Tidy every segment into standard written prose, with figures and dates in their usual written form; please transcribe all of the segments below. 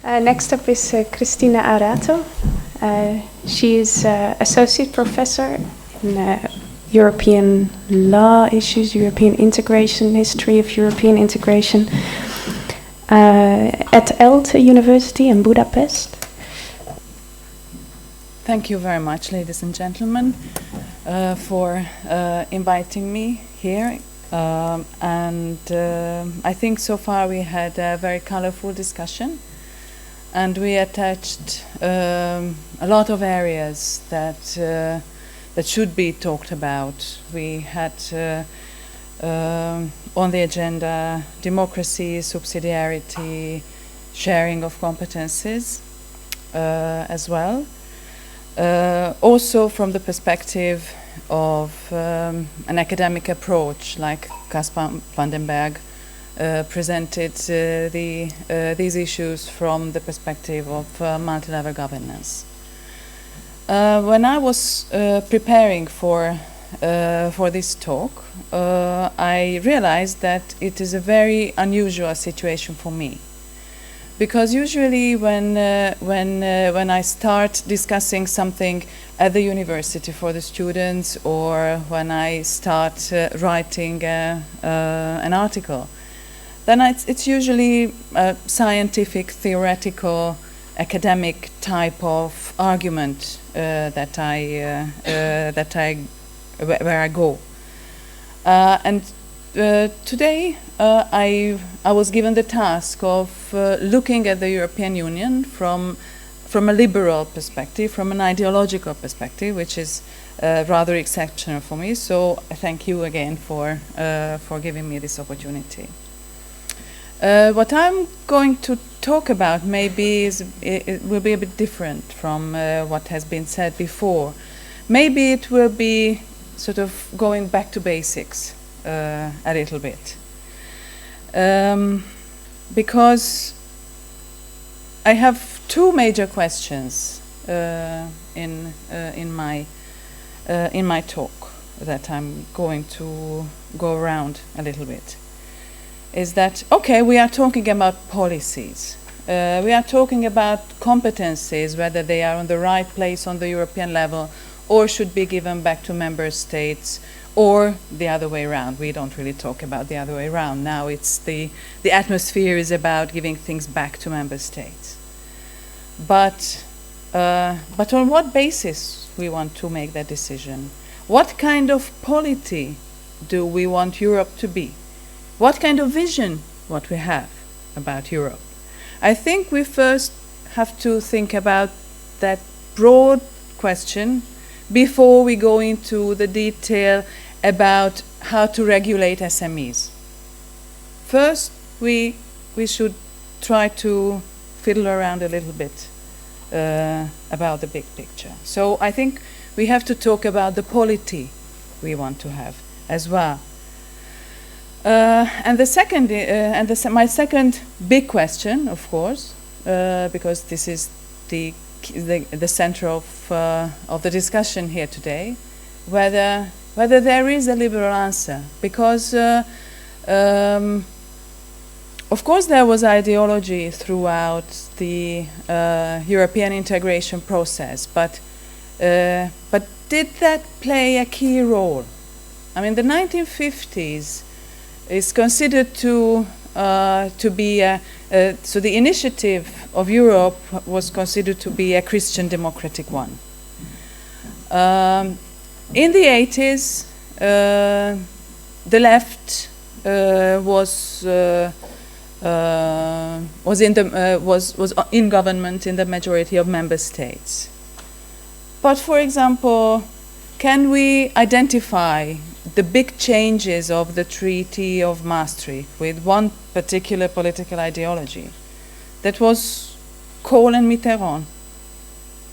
Next up is Christina Arato. She is Associate Professor in European law issues, European integration, history of European integration at ELTE University in Budapest. Thank you very much, ladies and gentlemen, for inviting me here. I think so far we had a very colorful discussion, and we attached a lot of areas that should be talked about. We had on the agenda democracy, subsidiarity, sharing of competences as well. Also from the perspective of an academic approach, like Caspar van den Berg presented these issues from the perspective of multi-level governance. When I was preparing for this talk, I realized that it is a very unusual situation for me, because usually when I start discussing something at the university for the students, or when I start writing an article, then it's usually a scientific, theoretical, academic type of argument where I go. Today I was given the task of looking at the European Union from a liberal perspective, from an ideological perspective, which is rather exceptional for me. So I thank you again for giving me this opportunity. What I'm going to talk about maybe it will be a bit different from what has been said before. Maybe it will be sort of going back to basics a little bit, because I have two major questions in my talk that I'm going to go around a little bit. Is that, okay, we are talking about policies. We are talking about competencies, whether they are on the right place on the European level or should be given back to member states, or the other way around. We don't really talk about the other way around. Now it's the atmosphere is about giving things back to member states. But on what basis we want to make that decision? What kind of polity do we want Europe to be? What kind of vision what we have about Europe? I think we first have to think about that broad question before we go into the detail about how to regulate SMEs. First, we should try to fiddle around a little bit about the big picture. So I think we have to talk about the polity we want to have as well. And the second, my second big question, of course, because this is the center of the discussion here today, whether there is a liberal answer, because of course there was ideology throughout the European integration process, but did that play a key role? I mean, the 1950s is considered to be so the initiative of Europe was considered to be a Christian democratic one. In the 80s, the left was in government in the majority of member states. But for example, can we identify the big changes of the Treaty of Maastricht with one particular political ideology? That was Kohl and Mitterrand,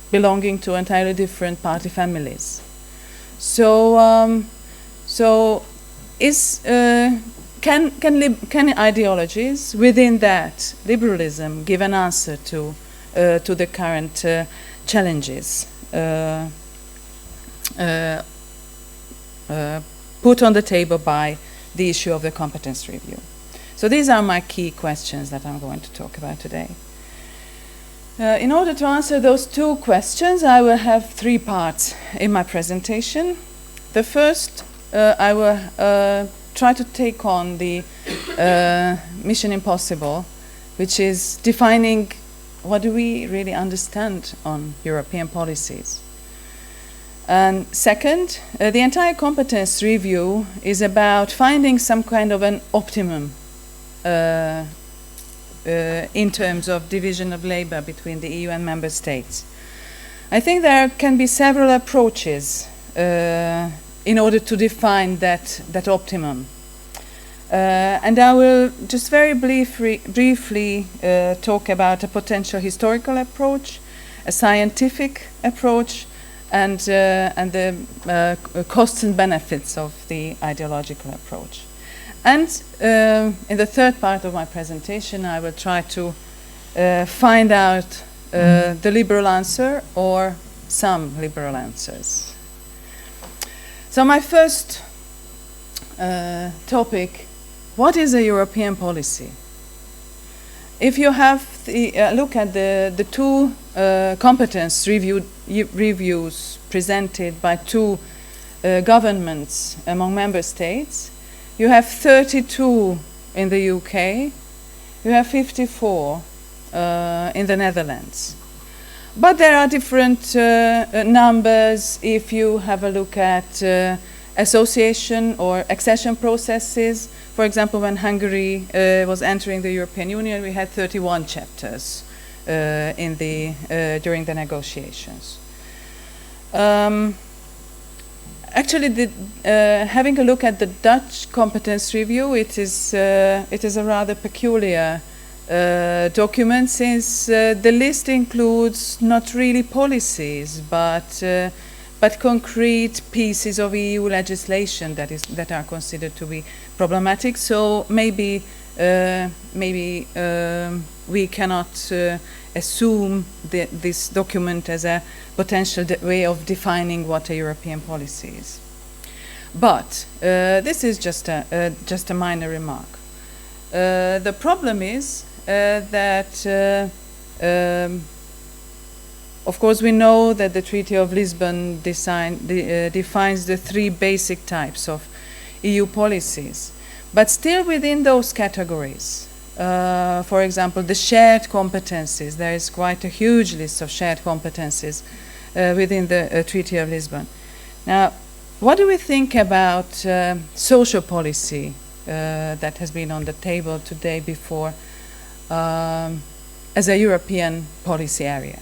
belonging to entirely different party families. So, can ideologies within that liberalism give an answer to the current challenges put on the table by the issue of the competence review? So these are my key questions that I'm going to talk about today. In order to answer those two questions, I will have three parts in my presentation. The first, I will try to take on the mission impossible, which is defining what do we really understand on European policies. And second, the entire competence review is about finding some kind of an optimum in terms of division of labor between the EU and member states. I think there can be several approaches in order to define that optimum. And I will just very briefly talk about a potential historical approach, a scientific approach, and the costs and benefits of the ideological approach. And in the third part of my presentation, I will try to find out the liberal answer or some liberal answers. So my first topic, what is a European policy? If you have look at the two competence reviews presented by two governments among member states, you have 32 in the UK, you have 54 in the Netherlands. But there are different numbers if you have a look at association or accession processes. For example, when Hungary was entering the European Union, we had 31 chapters during the negotiations. Actually, having a look at the Dutch competence review, it is a rather peculiar document, since the list includes not really policies, but concrete pieces of EU legislation that are considered to be problematic. So maybe we cannot assume this document as a potential way of defining what a European policy is. But this is just a minor remark. The problem is that of course we know that the Treaty of Lisbon defines the three basic types of EU policies, but still within those categories, for example, the shared competences, there is quite a huge list of shared competences within the Treaty of Lisbon. Now, what do we think about social policy that has been on the table today before as a European policy area?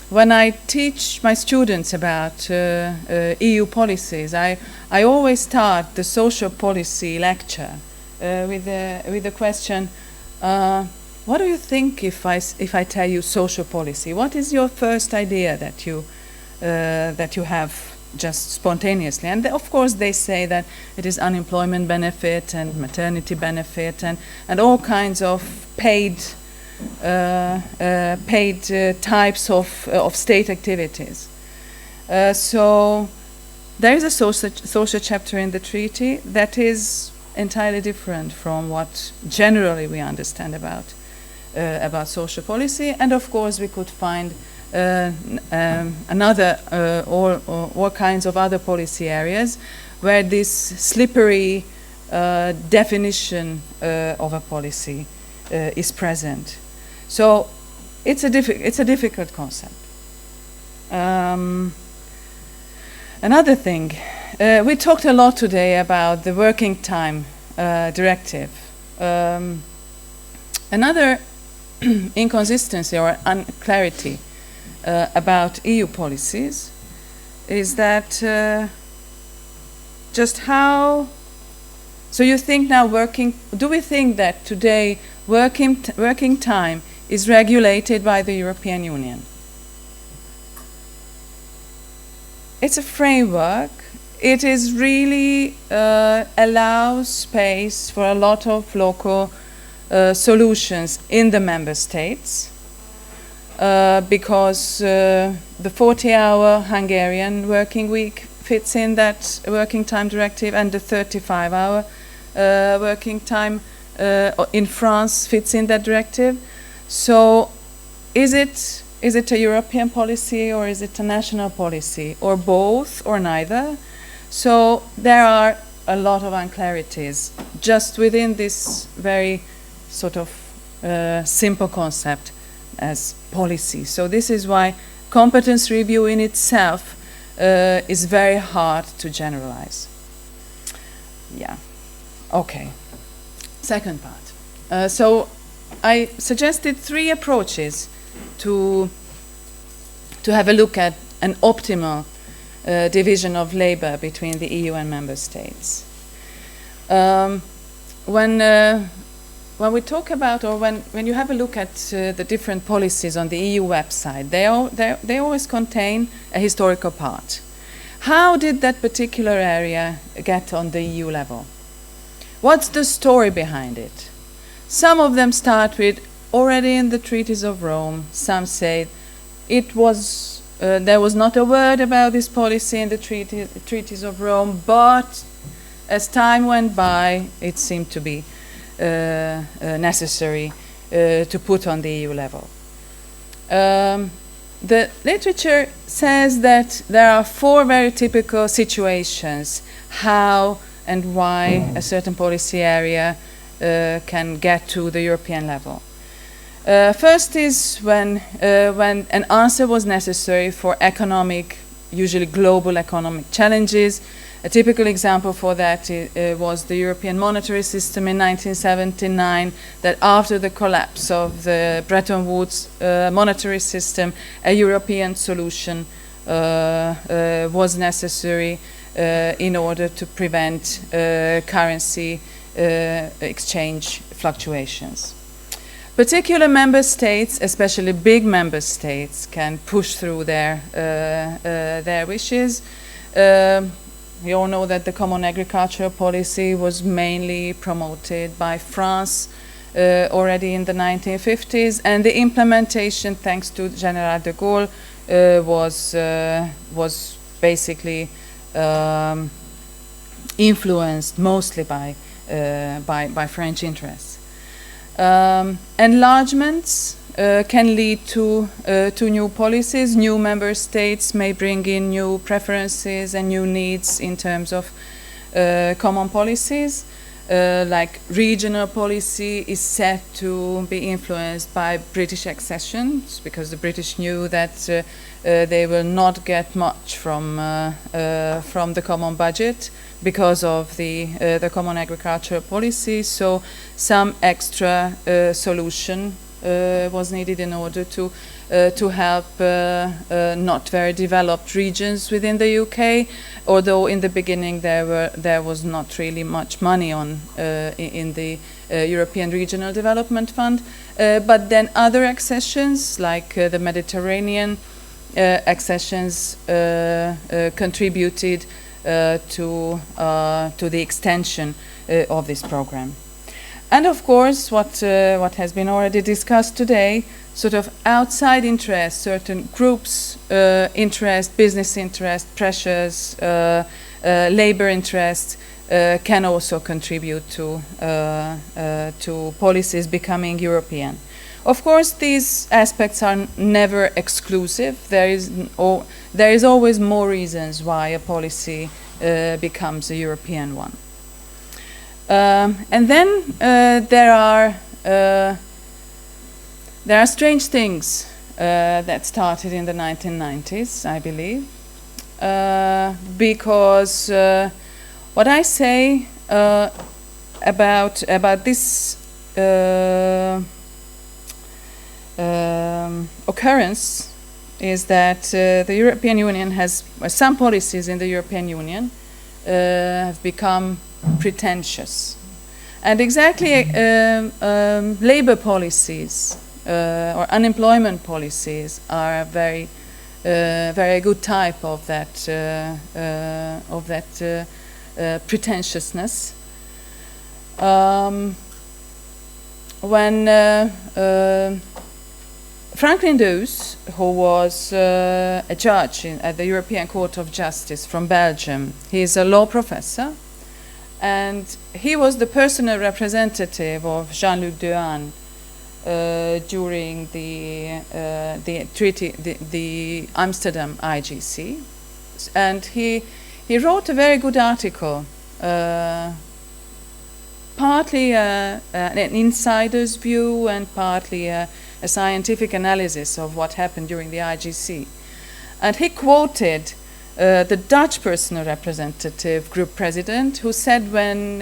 When I teach my students about EU policies, I always start the social policy lecture with the question, what do you think if I tell you social policy? What is your first idea that you have just spontaneously? And of course they say that it is unemployment benefit and maternity benefit and all kinds of paid types of state activities. So there is a social chapter in the treaty that is entirely different from what generally we understand about social policy. And of course we could find all kinds of other policy areas where this slippery definition of a policy is present. So it's a difficult concept. Another thing, we talked a lot today about the working time directive. Another inconsistency or unclarity about EU policies is that just how. So you think now do we think that today working time is regulated by the European Union? It's a framework. It is really allows space for a lot of local solutions in the member states because the 40-hour Hungarian working week fits in that working time directive, and the 35-hour working time in France fits in that directive. So is it a European policy or is it a national policy or both or neither? So there are a lot of unclarities just within this very sort of simple concept as policy. So this is why competence review in itself is very hard to generalize. Yeah. Okay. Second part. So I suggested 3 approaches to have a look at an optimal division of labor between the EU and member states. When we talk about, or when you have a look at the different policies on the EU website, they always contain a historical part. How did that particular area get on the EU level? What's the story behind it? Some of them start with already in the treaties of Rome. Some say it was there was not a word about this policy in the treaties of Rome, but as time went by, it seemed to be necessary to put on the EU level. The literature says that there are 4 very typical situations how and why a certain policy area can get to the European level. First is when an answer was necessary for economic, usually global economic challenges. A typical example for that was the European monetary system in 1979, that after the collapse of the Bretton Woods monetary system, a European solution was necessary in order to prevent currency exchange fluctuations. Particular member states, especially big member states, can push through their wishes. We all know that the common agricultural policy was mainly promoted by France already in the 1950s, and the implementation, thanks to General de Gaulle, was basically influenced mostly by French interests. Enlargements can lead to new policies. New member states may bring in new preferences and new needs in terms of common policies. Like regional policy is said to be influenced by British accessions, because the British knew that they will not get much from the common budget because of the common agricultural policy. So some extra solution was needed in order to help not very developed regions within the UK, although in the beginning there was not really much money on in the European Regional Development Fund, but then other accessions like the Mediterranean accessions contributed to the extension of this program. And of course, what has been already discussed today, sort of outside interest, certain groups' interest, business interest, pressures, labor interest can also contribute to policies becoming European. Of course, these aspects are never exclusive. There is always more reasons why a policy becomes a European one. And then there are strange things that started in the 1990s, I believe, because what I say about this occurrence is that the European Union has, some policies in the European Union have become pretentious. And exactly labor policies or unemployment policies are a very good type of that pretentiousness. When Franklin Deuce, who was a judge at the European Court of Justice from Belgium, he is a law professor, and he was the personal representative of Jean-Luc Dehaene during the treaty, the Amsterdam IGC, and he wrote a very good article, partly an insider's view and partly a scientific analysis of what happened during the IGC. And he quoted the Dutch personal representative group president, who said when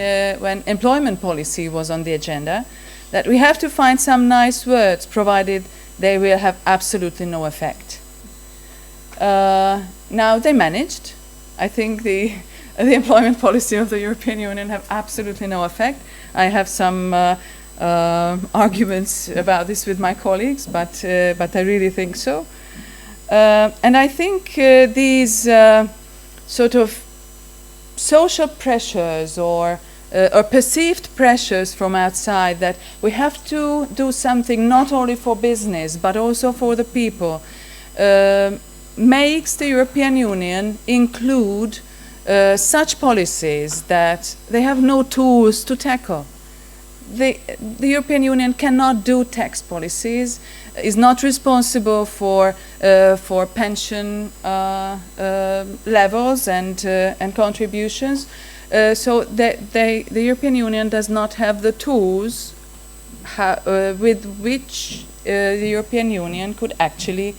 employment policy was on the agenda, that we have to find some nice words, provided they will have absolutely no effect. Now they managed. I think the employment policy of the European Union have absolutely no effect. I have some arguments about this with my colleagues, but I really think so. And I think these sort of social pressures or perceived pressures from outside, that we have to do something not only for business but also for the people, makes the European Union include such policies that they have no tools to tackle. The European Union cannot do tax policies, is not responsible for pension levels and contributions. So the European Union does not have the tools with which the European Union could actually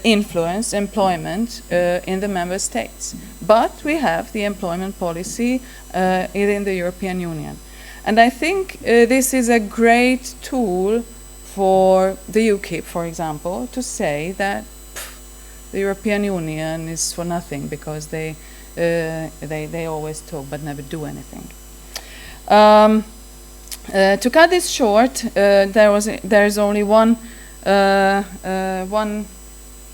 influence employment in the member states. But we have the employment policy within the European Union. And I think this is a great tool for the UKIP, for example, to say that the European Union is for nothing because they always talk but never do anything. To cut this short, there is only one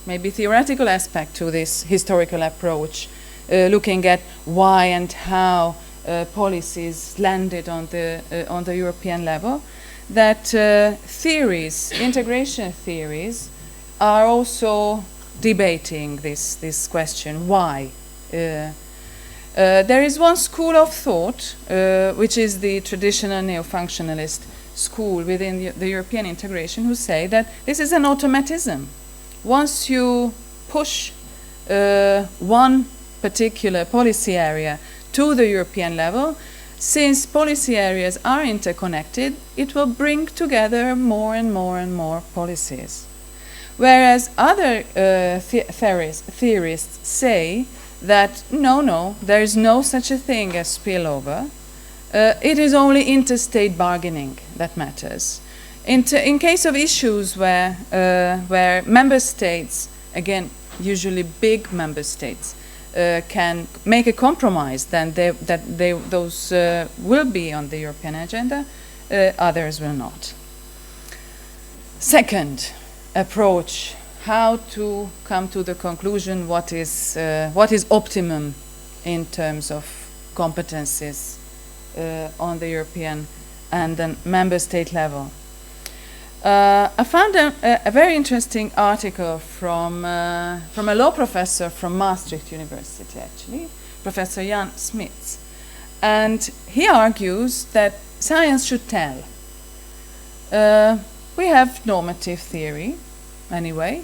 maybe theoretical aspect to this historical approach, looking at why and how policies landed on the European level. That theories, integration theories, are also debating this question: why? There is one school of thought, which is the traditional neo-functionalist school within the European integration, who say that this is an automatism. Once you push one particular policy area to the European level, since policy areas are interconnected, it will bring together more and more and more policies. Whereas other theorists say that no, there is no such a thing as spillover. It is only interstate bargaining that matters. In case of issues where member states, again, usually big member states, can make a compromise, then those will be on the European agenda, others will not. Second approach, how to come to the conclusion what is optimum in terms of competences on the European and the member state level. I found a very interesting article from a law professor from Maastricht University, actually, Professor Jan Smits. And he argues that science should tell. We have normative theory, anyway.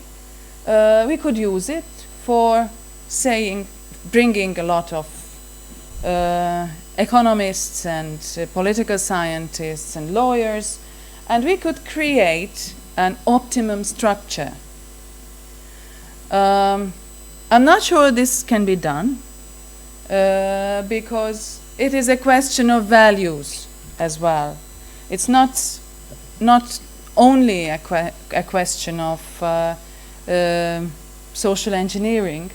We could use it for bringing a lot of economists and political scientists and lawyers, and we could create an optimum structure. I'm not sure this can be done because it is a question of values as well. It's not only a question of social engineering,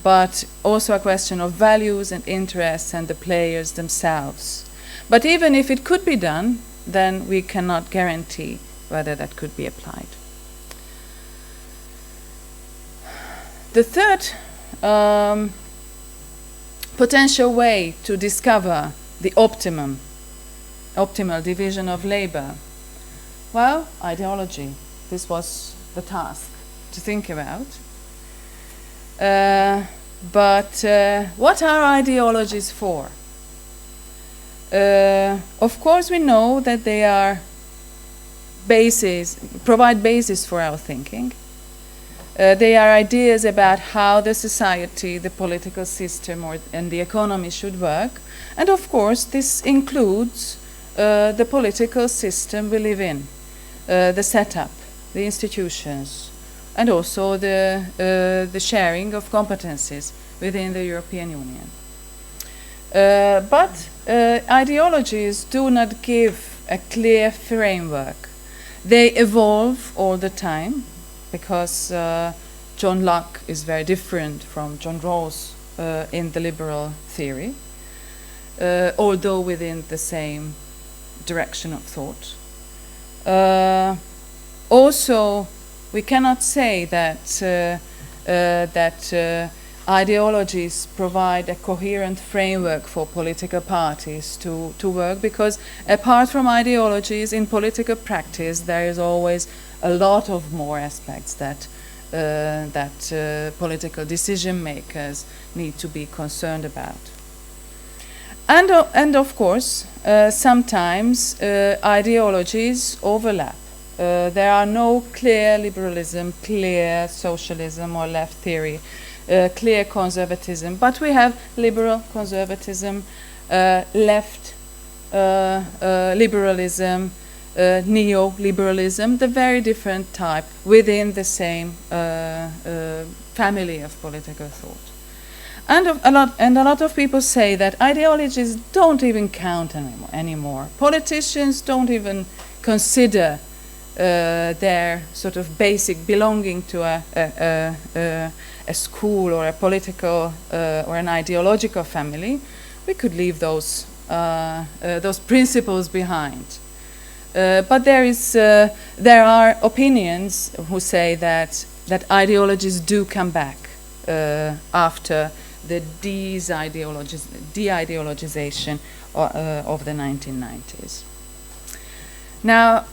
but also a question of values and interests and the players themselves. But even if it could be done, then we cannot guarantee whether that could be applied. The third potential way to discover the optimal division of labor, well, ideology. This was the task to think about. But what are ideologies for? Of course, we know that they are provide basis for our thinking. They are ideas about how the society, the political system, and the economy should work. And of course, this includes the political system we live in, the setup, the institutions, and also the sharing of competences within the European Union. But ideologies do not give a clear framework. They evolve all the time, because John Locke is very different from John Rawls in the liberal theory, although within the same direction of thought. Also, we cannot say that ideologies provide a coherent framework for political parties to work, because apart from ideologies in political practice, there is always a lot of more aspects that political decision makers need to be concerned about. And of course, sometimes ideologies overlap. There are no clear liberalism, clear socialism or left theory, clear conservatism, but we have liberal conservatism, left liberalism, neoliberalism, the very different type within the same family of political thought. And a lot of people say that ideologies don't even count anymore. Politicians don't even consider their sort of basic belonging to a school or a political or an ideological family. We could leave those principles behind. But there are opinions who say that ideologies do come back after the de-ideologization of the 1990s. Now,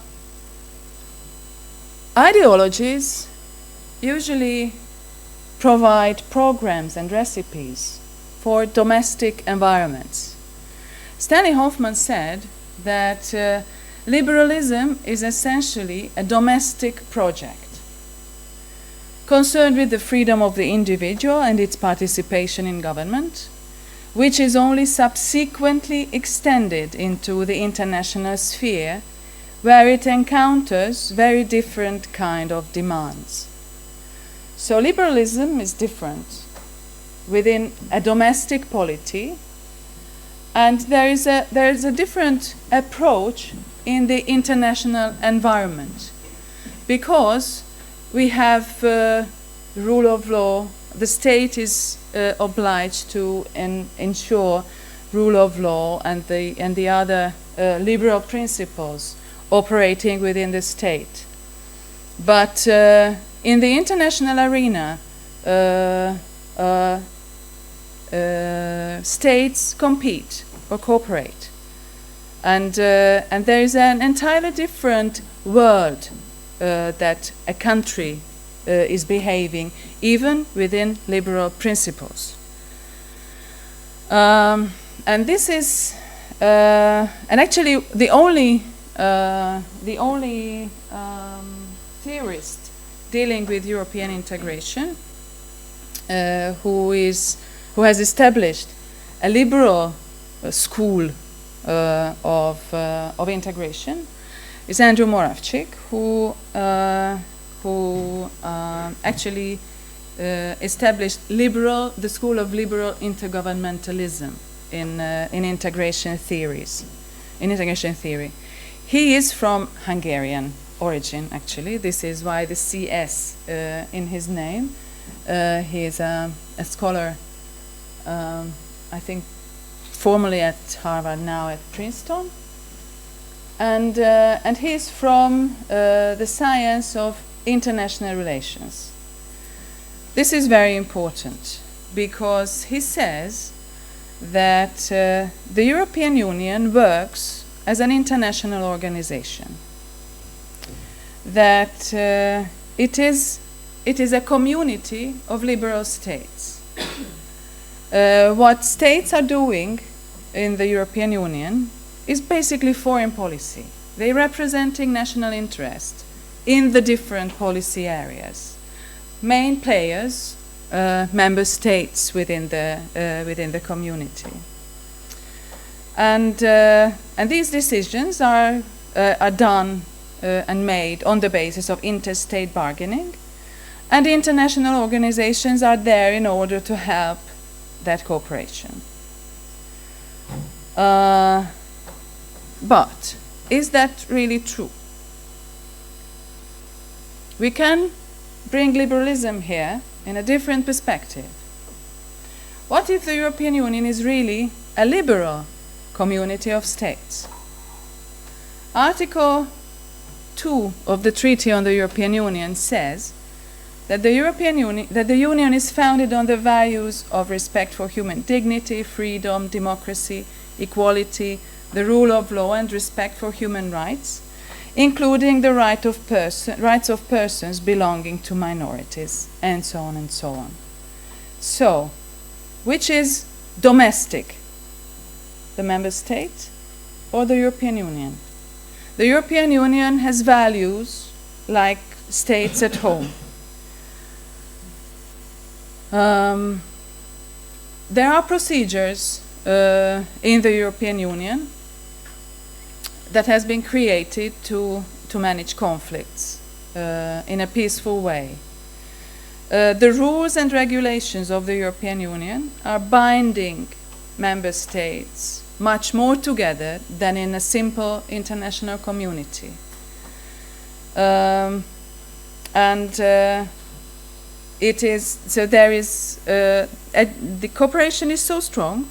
ideologies usually provide programs and recipes for domestic environments. Stanley Hoffman said that liberalism is essentially a domestic project concerned with the freedom of the individual and its participation in government, which is only subsequently extended into the international sphere, where it encounters very different kind of demands. So liberalism is different within a domestic polity, and there is a different approach in the international environment, because we have rule of law. The state is obliged to ensure rule of law and the other liberal principles operating within the state. But in the international arena, states compete or cooperate, and there is an entirely different world that a country is behaving, even within liberal principles. And this is, and actually, the only theorist dealing with European integration who has established a liberal school of integration is Andrew Moravcsik, who actually established the school of liberal intergovernmentalism in integration theory. He is from Hungarian origin, actually. This is why the CS in his name. He is a scholar, I think, formerly at Harvard, now at Princeton. And he is from the science of international relations. This is very important because he says that the European Union works as an international organization, that it is a community of liberal states. What states are doing in the European Union is basically foreign policy. They representing national interest in the different policy areas. Main players, member states within the community. And these decisions are done and made on the basis of interstate bargaining, and international organizations are there in order to help that cooperation. But is that really true? We can bring liberalism here in a different perspective. What if the European Union is really a liberal community of states? Article 2 of the Treaty on the European Union says that the Union is founded on the values of respect for human dignity, freedom, democracy, equality, the rule of law, and respect for human rights, including the rights of persons belonging to minorities, and so on and so on. So, which is domestic? The member state or the European Union? The European Union has values like states at home. There are procedures in the European Union that has been created to manage conflicts in a peaceful way. The rules and regulations of the European Union are binding member states much more together than in a simple international community. It is, so there is, the cooperation is so strong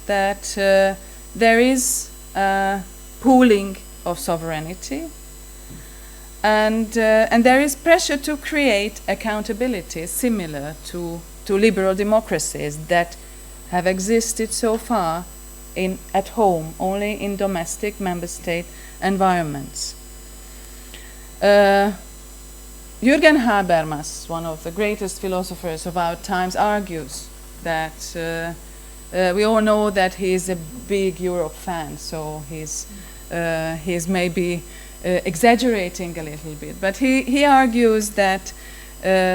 that there is pooling of sovereignty, and there is pressure to create accountability similar to liberal democracies that have existed so far at home, only in domestic member state environments. Jürgen Habermas, one of the greatest philosophers of our times, argues that we all know that he is a big Europe fan, so he's maybe exaggerating a little bit, but he argues that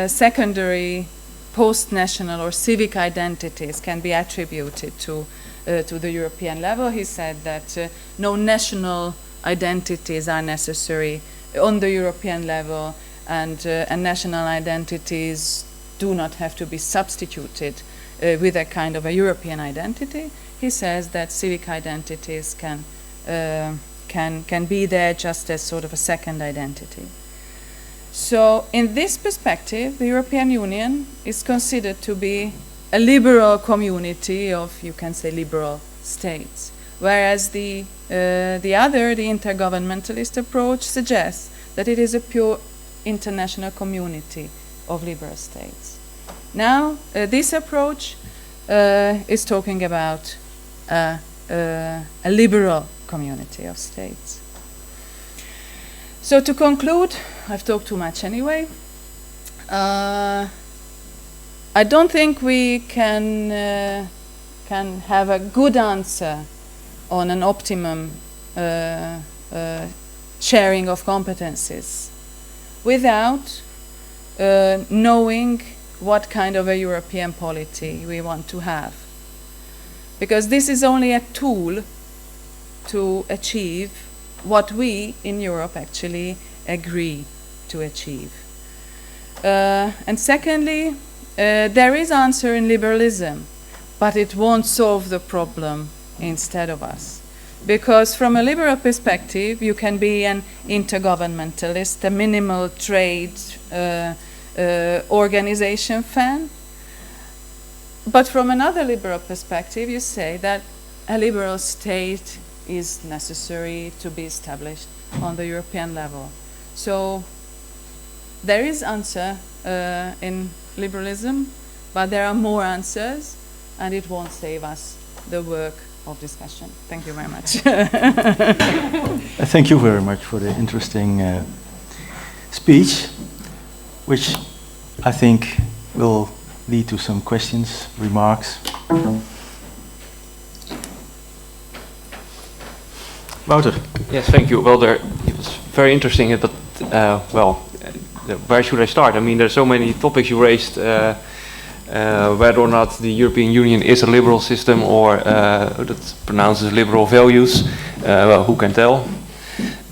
secondary post-national or civic identities can be attributed to the European level. He said that no national identities are necessary on the European level, and national identities do not have to be substituted with a kind of a European identity. He says that civic identities can be there just as sort of a second identity. So in this perspective, the European Union is considered to be a liberal community of, you can say, liberal states, whereas the intergovernmentalist approach suggests that it is a pure international community of liberal states. Now, this approach is talking about a liberal community of states. So to conclude, I've talked too much anyway. I don't think we can have a good answer on an optimum sharing of competences without knowing what kind of a European polity we want to have. Because this is only a tool to achieve what we in Europe actually agree to achieve. And secondly, there is answer in liberalism, but it won't solve the problem instead of us. Because from a liberal perspective, you can be an intergovernmentalist, a minimal trade organization fan. But from another liberal perspective, you say that a liberal state is necessary to be established on the European level. So there is answer in liberalism, but there are more answers, and it won't save us the work of discussion. Thank you very much. Thank you very much for the interesting speech, which I think will lead to some questions, remarks. Wouter. Yes, thank you. Well, it was very interesting, but where should I start? I mean, there's so many topics you raised, whether or not the European Union is a liberal system or that pronounces liberal values. Well, who can tell?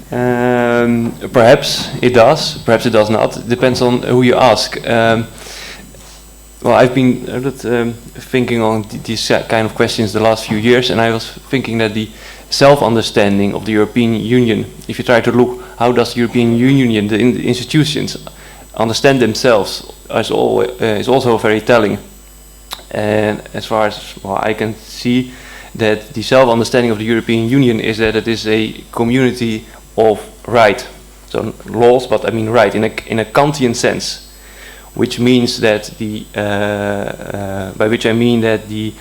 Perhaps it does, perhaps it does not. It depends on who you ask. Well, I've been thinking on these kind of questions the last few years, and I was thinking that the self-understanding of the European Union, if you try to look how does the European Union, the institutions, understand themselves, is also very telling. And as far as I can see, that the self-understanding of the European Union is that it is a community of right, so laws, but I mean right in a Kantian sense, which means that by which I mean that the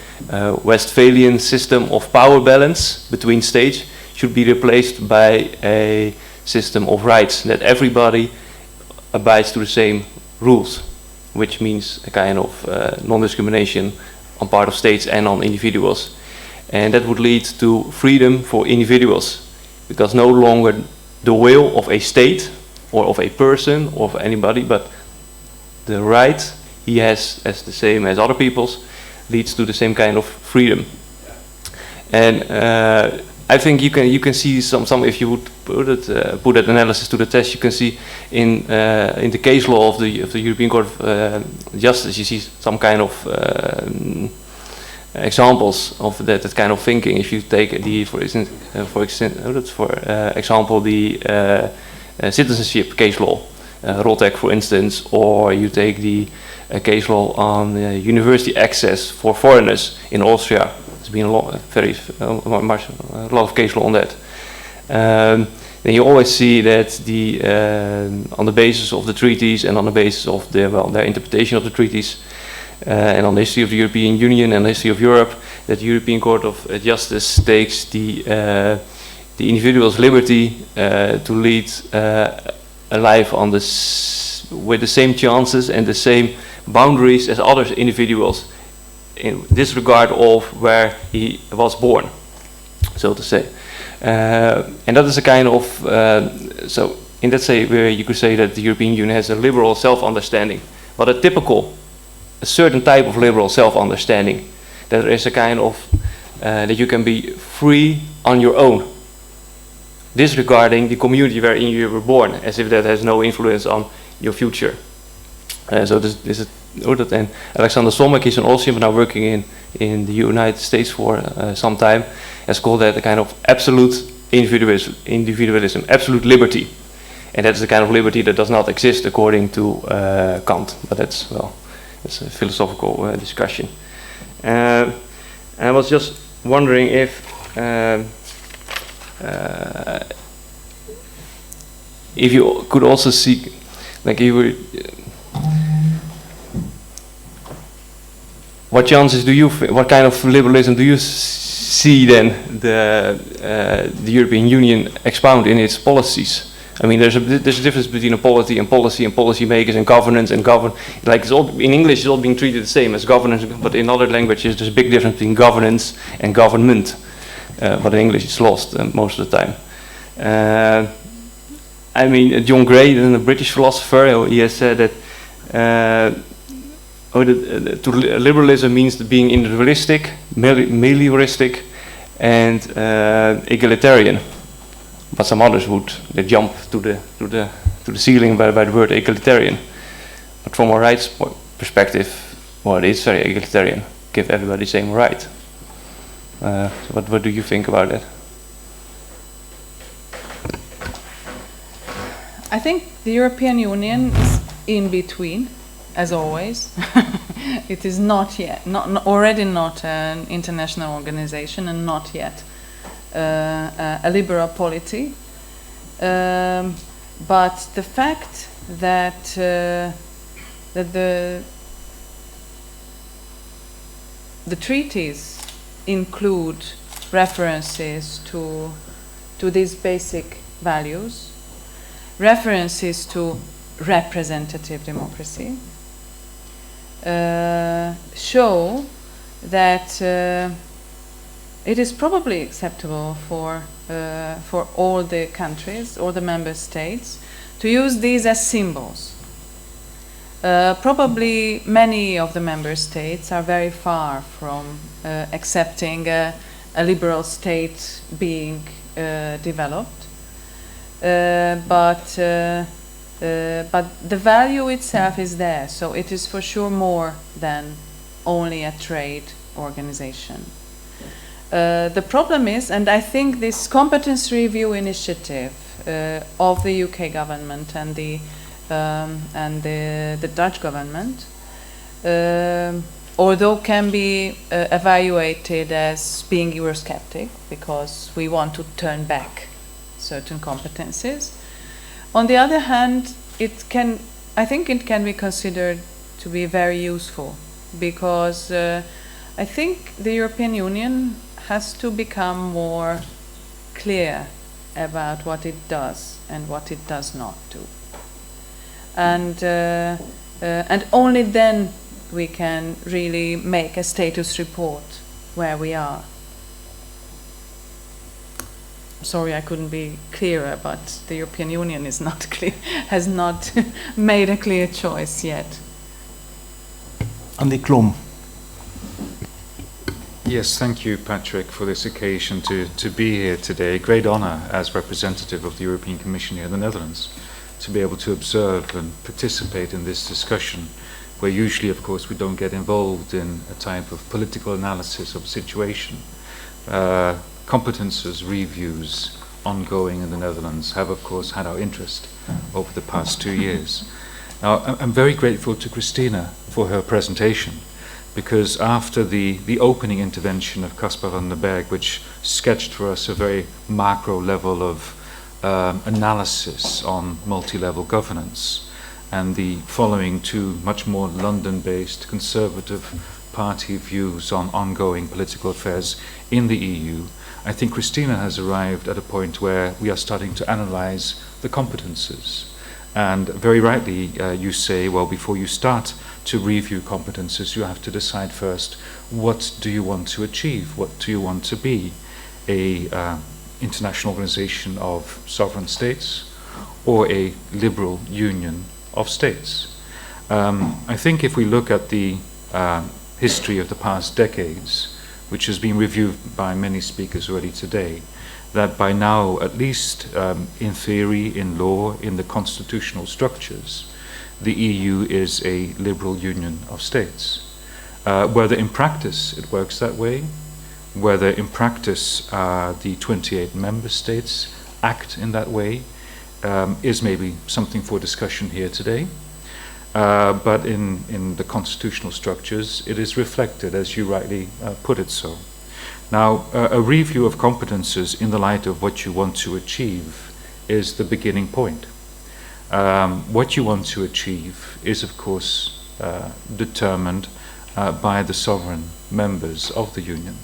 Westphalian system of power balance between states should be replaced by a system of rights, that everybody abides to the same rules, which means a kind of non-discrimination on part of states and on individuals. And that would lead to freedom for individuals, because no longer the will of a state or of a person or of anybody, but the right he has as the same as other people's leads to the same kind of freedom. And I think you can see some if you would put that analysis to the test, you can see in the case law of the European Court of Justice, you see some kind of examples of that kind of thinking. If you take for example the citizenship case law, Rotek for instance, or you take the case law on university access for foreigners in Austria. There's been a lot of case law on that. Then you always see that on the basis of the treaties and on the basis of their interpretation of the treaties, and on the history of the European Union and the history of Europe, that the European Court of Justice takes the individual's liberty to lead a life with the same chances and the same boundaries as other individuals, in disregard of where he was born, so to say. And that is a kind of, so in that say where you could say that the European Union has a liberal self-understanding, but a certain type of liberal self-understanding, that there is a kind of, that you can be free on your own, disregarding the community wherein you were born, as if that has no influence on your future. So this is and Alexander Solmek is an Austrian, but now working in the United States for some time, has called that a kind of absolute individualism, absolute liberty. And that's the kind of liberty that does not exist according to Kant, but that's a philosophical discussion. I was just wondering if you could also see, like you were, what chances do you, what kind of liberalism do you see then the European Union expound in its policies? I mean, there's a difference between a polity and policymakers and governance and like it's all, in English it's all being treated the same as governance, but in other languages there's a big difference between governance and government. But in English it's lost most of the time. I mean, John Gray, a British philosopher, he has said that liberalism means being individualistic, melioristic, and egalitarian. But some others they jump to the ceiling by the word egalitarian. But from a rights perspective, well, it is very egalitarian. Give everybody the same right. So what do you think about that? I think the European Union is in between, as always. It is not yet, already not an international organization, and not yet a liberal polity. But the fact that the treaties include references to these basic values, references to representative democracy, show that it is probably acceptable for all the countries, all the member states, to use these as symbols. Probably many of the member states are very far from accepting a liberal state being developed, but the value itself is there, so it is for sure more than only a trade organization. The problem is, and I think this competence review initiative of the UK government and the Dutch government, although can be evaluated as being Eurosceptic because we want to turn back certain competences. On the other hand, I think it can be considered to be very useful because I think the European Union has to become more clear about what it does and what it does not do. And only then we can really make a status report where we are. Sorry, I couldn't be clearer, but the European Union is not clear, has not made a clear choice yet. Andy Klom. Yes, thank you, Patrick, for this occasion to be here today. Great honor as representative of the European Commission here in the Netherlands to be able to observe and participate in this discussion, where usually, of course, we don't get involved in a type of political analysis of situation. Competences reviews ongoing in the Netherlands have, of course, had our interest over the past 2 years. Now, I'm very grateful to Christina for her presentation, because after the opening intervention of Caspar van den Berg, which sketched for us a very macro level of analysis on multi-level governance, and the following two much more London-based conservative party views on ongoing political affairs in the EU, I think Christina has arrived at a point where we are starting to analyze the competences. And very rightly, you say, well, before you start to review competences, you have to decide first, what do you want to achieve? What do you want to be? A international organization of sovereign states or a liberal union of states? I think if we look at the history of the past decades, which has been reviewed by many speakers already today, that by now, at least in theory, in law, in the constitutional structures, the EU is a liberal union of states. Whether in practice it works that way, whether in practice the 28 member states act in that way, is maybe something for discussion here today. But in the constitutional structures, it is reflected, as you rightly put it so. Now, a review of competences in the light of what you want to achieve is the beginning point. What you want to achieve is, of course, determined by the sovereign members of the Union.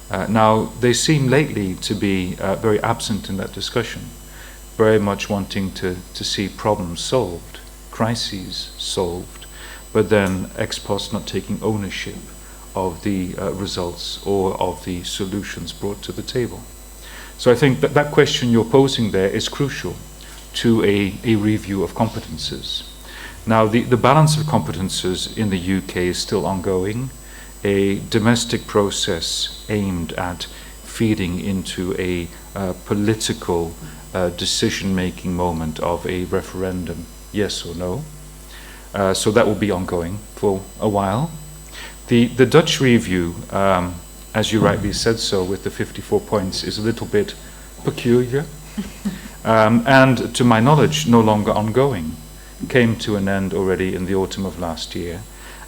Now, they seem lately to be very absent in that discussion, very much wanting to see problems solved, crises solved, but then ex post not taking ownership of the results or of the solutions brought to the table. So I think that question you're posing there is crucial to a review of competences. Now, the balance of competences in the UK is still ongoing. A domestic process aimed at feeding into a political decision-making moment of a referendum, yes or no. So that will be ongoing for a while. The Dutch review, as you rightly said so, with the 54 points, is a little bit peculiar. And to my knowledge, no longer ongoing. Came to an end already in the autumn of last year,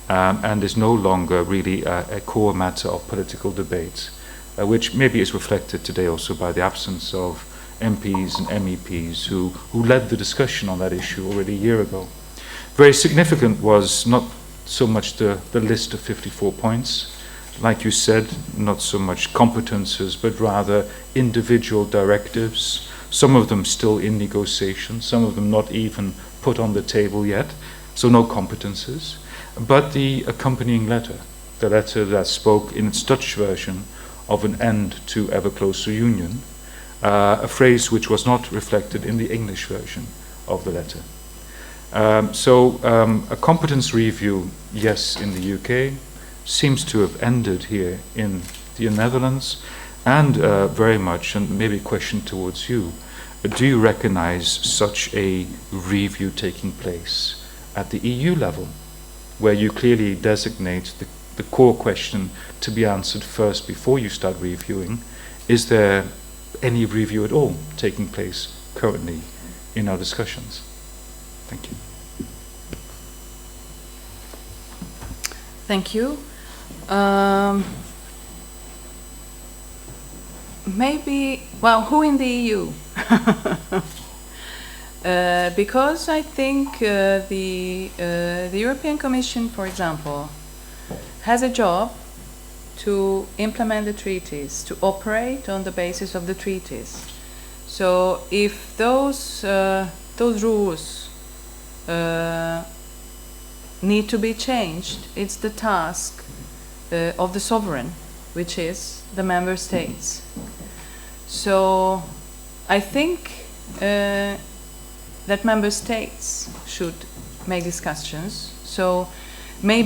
and is no longer really a core matter of political debate, which maybe is reflected today also by the absence of MPs and MEPs who led the discussion on that issue already a year ago. Very significant was not so much the list of 54 points, like you said, not so much competences, but rather individual directives, some of them still in negotiation, some of them not even put on the table yet, so no competences, but the accompanying letter, the letter that spoke in its Dutch version of an end to ever closer union, a phrase which was not reflected in the English version of the letter. A competence review, yes, in the UK, seems to have ended here in the Netherlands, and very much, and maybe a question towards you, do you recognize such a review taking place at the EU level, where you clearly designate the core question to be answered first before you start reviewing? Is there any review at all taking place currently in our discussions? Thank you. Thank you. Maybe, well, who in the EU? Because I think the European Commission, for example, has a job to implement the treaties, to operate on the basis of the treaties. So if those rules need to be changed, it's the task of the sovereign, which is the member states. So I think that member states should make discussions. So maybe